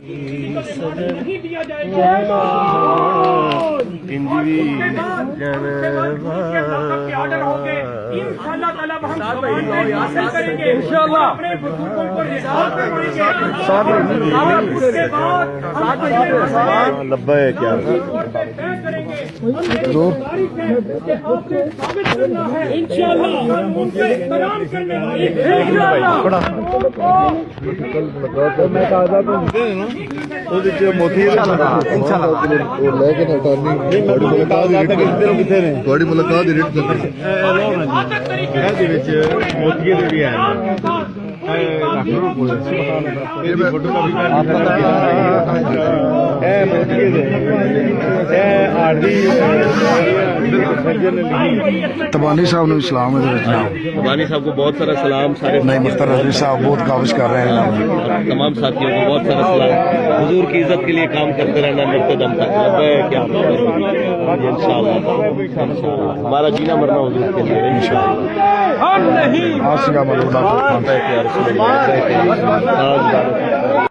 नहीं दिया जाएगा। ऑर्डर होंगे इंशाअल्लाह ताला हम हासिल करेंगे इंशाअल्लाह। अपने बुजुर्गों को रिसाल पे पढ़ेंगे। उसके बाद लब्बा है क्या करेंगे साबित करना है इंशाअल्लाह। उनका एहतराम करने वाले मोती थोड़ी मुलाकात मोती भी है तबानी साहब ने इस्लाम तबानी साहब को बहुत सारा सलाम। सारे नहीं मुख्तार रजवी साहब बहुत काविश कर रहे हैं। तमाम साथियों को बहुत सारा सलाम। हुजूर की इज्जत के लिए काम करते रहना मरते दम तक। क्या इंशाअल्लाह हमारा जीना मरना हुजूर के लिए इंशाअल्लाह। आसिया मलूना